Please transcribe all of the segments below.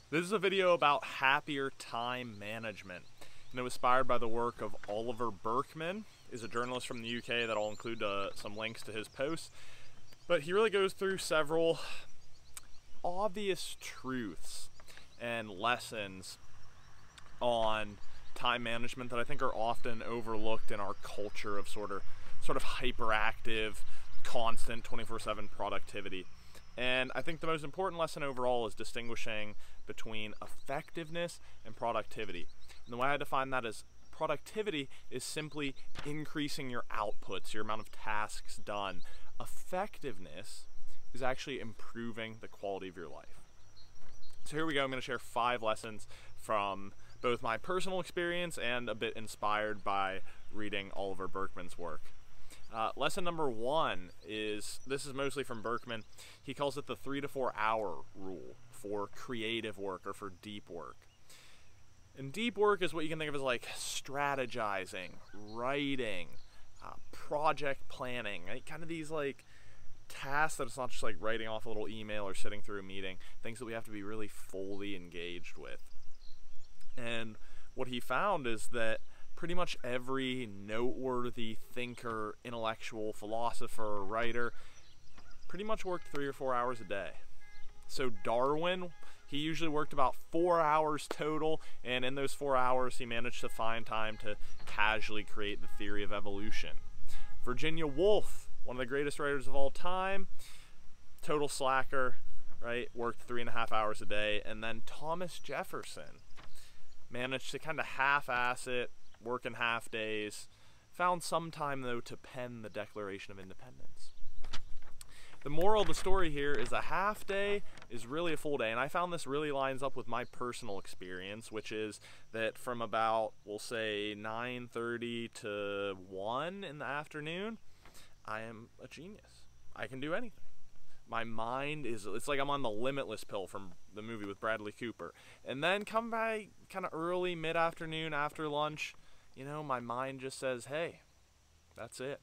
This is a video about happier time management, and it was inspired by the work of Oliver Burkeman. He's a journalist from the UK that I'll include some links to his posts. But he really goes through several obvious truths and lessons on time management that I think are often overlooked in our culture of sort of hyperactive, constant 24/7 productivity. And I think the most important lesson overall is distinguishing between effectiveness and productivity. And the way I define that is productivity is simply increasing your outputs, your amount of tasks done. Effectiveness is actually improving the quality of your life. So here we go. I'm going to share 5 lessons from both my personal experience and a bit inspired by reading Oliver Burkeman's work. Lesson number 1 is, this is mostly from Burkeman. He calls it the 3 to 4 hour rule for creative work or for deep work. And deep work is what you can think of as like strategizing, writing, project planning, right? Kind of these like tasks that it's not just like writing off a little email or sitting through a meeting, things that we have to be really fully engaged with. And what he found is that pretty much every noteworthy thinker, intellectual, philosopher, writer pretty much worked 3 or 4 hours a day. So Darwin, he usually worked about 4 hours total, and in those 4 hours he managed to find time to casually create the theory of evolution. Virginia Woolf, one of the greatest writers of all time, total slacker, right, worked 3.5 hours a day. And then Thomas Jefferson managed to kind of half-ass it, work in half days, found some time though to pen the Declaration of Independence. The moral of the story here is a half day is really a full day, and I found this really lines up with my personal experience, which is that from about, we'll say 9:30 to 1 in the afternoon, I am a genius. I can do anything. My mind is, it's like I'm on the limitless pill from the movie with Bradley Cooper. And then come by kind of early, mid-afternoon, after lunch, you know, my mind just says, hey, that's it.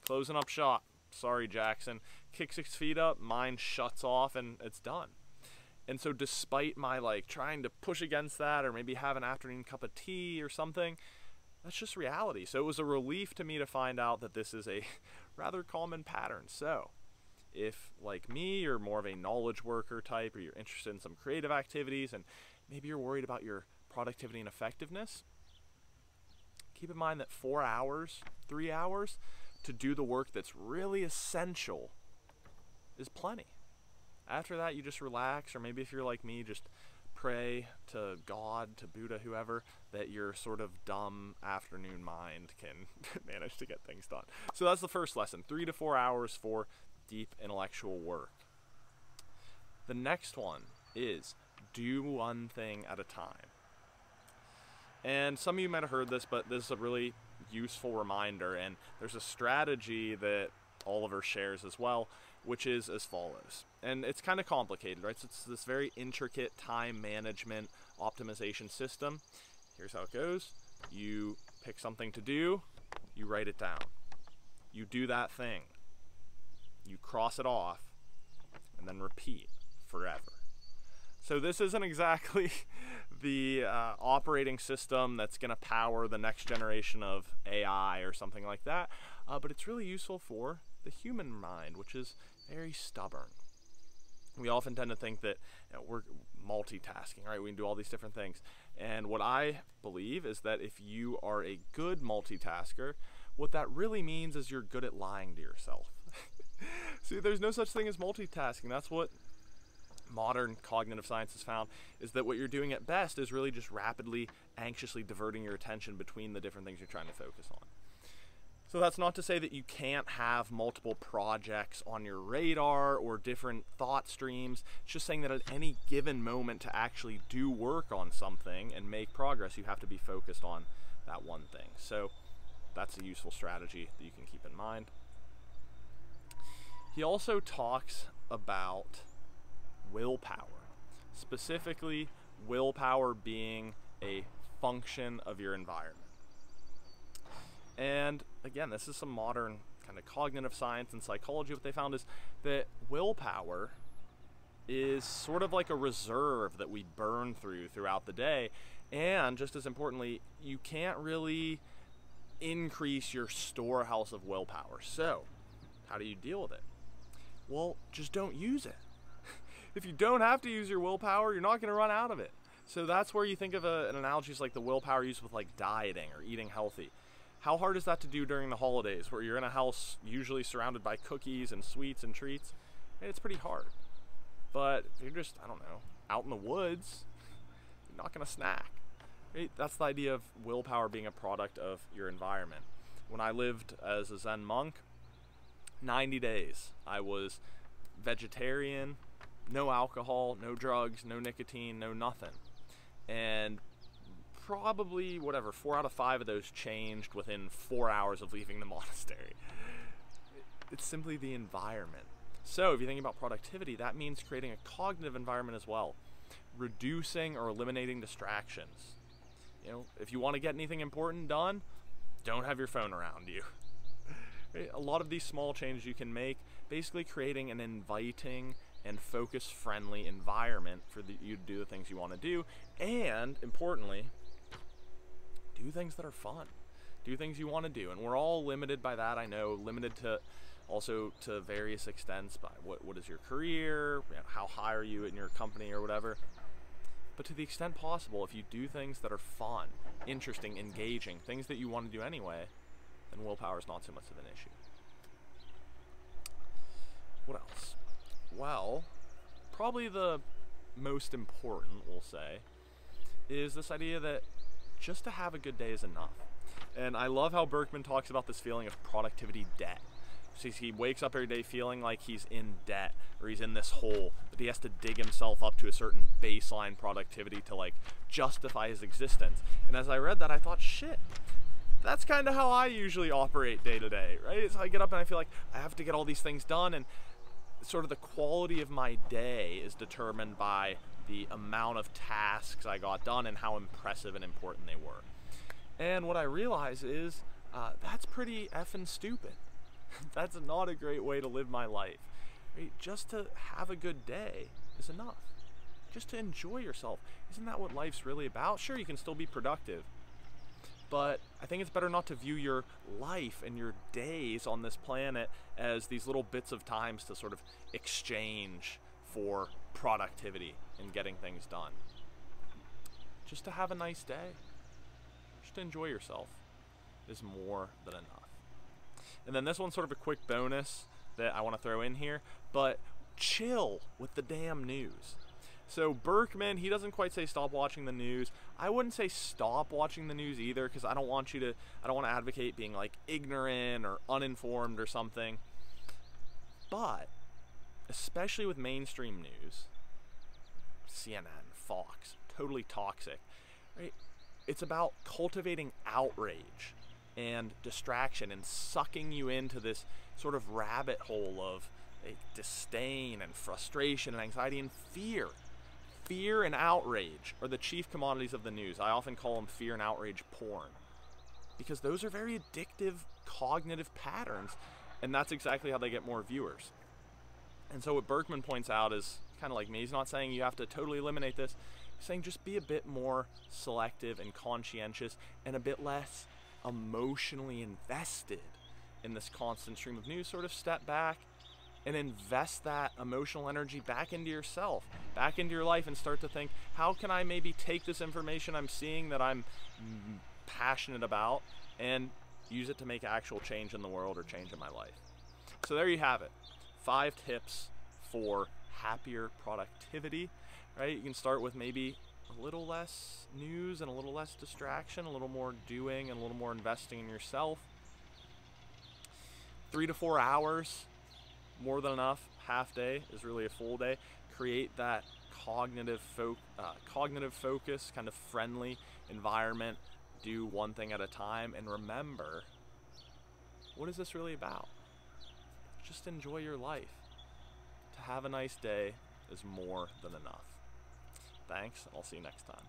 Closing up shop. Sorry, Jackson. Kick 6 feet up, mind shuts off, and it's done. And so despite my like trying to push against that or maybe have an afternoon cup of tea or something, that's just reality. So it was a relief to me to find out that this is a rather common pattern. So if, like me, you're more of a knowledge worker type, or you're interested in some creative activities and maybe you're worried about your productivity and effectiveness, keep in mind that 4 hours, 3 hours to do the work that's really essential is plenty. After that, you just relax, or maybe if you're like me, just pray to God, to Buddha, whoever, that your sort of dumb afternoon mind can manage to get things done. So that's the first lesson, 3 to 4 hours for deep intellectual work. The next one is do one thing at a time. And some of you might have heard this, but this is a really useful reminder, and there's a strategy that Oliver shares as well, which is as follows. And it's kind of complicated, right? So it's this very intricate time management optimization system. Here's how it goes. You pick something to do, you write it down. You do that thing. You cross it off, and then repeat forever. So this isn't exactly the operating system that's going to power the next generation of AI or something like that, but it's really useful for the human mind, which is very stubborn. We often tend to think that we're multitasking, right? We can do all these different things. And what I believe is that if you are a good multitasker, what that really means is you're good at lying to yourself. See, there's no such thing as multitasking. That's what modern cognitive science has found, is that what you're doing at best is really just rapidly, anxiously diverting your attention between the different things you're trying to focus on. So that's not to say that you can't have multiple projects on your radar or different thought streams. It's just saying that at any given moment to actually do work on something and make progress, you have to be focused on that one thing. So that's a useful strategy that you can keep in mind. He also talks about willpower, specifically willpower being a function of your environment. And again, this is some modern kind of cognitive science and psychology. What they found is that willpower is sort of like a reserve that we burn throughout the day. And just as importantly, you can't really increase your storehouse of willpower. So, how do you deal with it? Well, just don't use it. If you don't have to use your willpower, you're not going to run out of it. So that's where you think of an analogy like the willpower used with like dieting or eating healthy. How hard is that to do during the holidays where you're in a house usually surrounded by cookies and sweets and treats? It's pretty hard. But if you're just, I don't know, out in the woods, you're not going to snack. Right? That's the idea of willpower being a product of your environment. When I lived as a Zen monk, 90 days, I was vegetarian, no alcohol, no drugs, no nicotine, no nothing. And probably, 4 out of 5 of those changed within 4 hours of leaving the monastery. It's simply the environment. So if you think about productivity, that means creating a cognitive environment as well. Reducing or eliminating distractions. You know, if you want to get anything important done, don't have your phone around you. A lot of these small changes you can make, basically creating an inviting and focus-friendly environment for you to do the things you want to do, and importantly, do things that are fun. Do things you want to do, and we're all limited by that. I know, limited to also to various extents by what is your career, how high are you in your company or whatever. But to the extent possible, if you do things that are fun, interesting, engaging, things that you want to do anyway, then willpower is not so much of an issue. What else? Well, probably the most important, we'll say, is this idea that just to have a good day is enough. And I love how Burkeman talks about this feeling of productivity debt. So he wakes up every day feeling like he's in debt, or he's in this hole, that he has to dig himself up to a certain baseline productivity to like justify his existence. And as I read that, I thought, shit, that's kind of how I usually operate day to day, right? So I get up and I feel like I have to get all these things done, and sort of the quality of my day is determined by the amount of tasks I got done and how impressive and important they were. And what I realize is that's pretty effing stupid. That's not a great way to live my life. Right? Just to have a good day is enough. Just to enjoy yourself. Isn't that what life's really about? Sure, you can still be productive, but I think it's better not to view your life and your days on this planet as these little bits of times to sort of exchange for productivity and getting things done. Just to have a nice day, just to enjoy yourself is more than enough. And then this one's sort of a quick bonus that I want to throw in here, but chill with the damn news. So Burkeman, he doesn't quite say stop watching the news. I wouldn't say stop watching the news either, because I don't want to advocate being like ignorant or uninformed or something. But especially with mainstream news, CNN, Fox, totally toxic, right? It's about cultivating outrage and distraction and sucking you into this sort of rabbit hole of disdain and frustration and anxiety and fear. Fear and outrage are the chief commodities of the news. I often call them fear and outrage porn, because those are very addictive cognitive patterns, and that's exactly how they get more viewers. And so what Burkeman points out is kind of like me. He's not saying you have to totally eliminate this. He's saying just be a bit more selective and conscientious and a bit less emotionally invested in this constant stream of news. Sort of step back and invest that emotional energy back into yourself, back into your life, and start to think, how can I maybe take this information I'm seeing that I'm passionate about and use it to make actual change in the world or change in my life. So there you have it. 5 tips for happier productivity, right? You can start with maybe a little less news and a little less distraction, a little more doing and a little more investing in yourself. 3 to 4 hours, more than enough. Half day is really a full day. Create that cognitive focus, kind of friendly environment. Do one thing at a time, and remember, what is this really about? Just enjoy your life. To have a nice day is more than enough. Thanks, and I'll see you next time.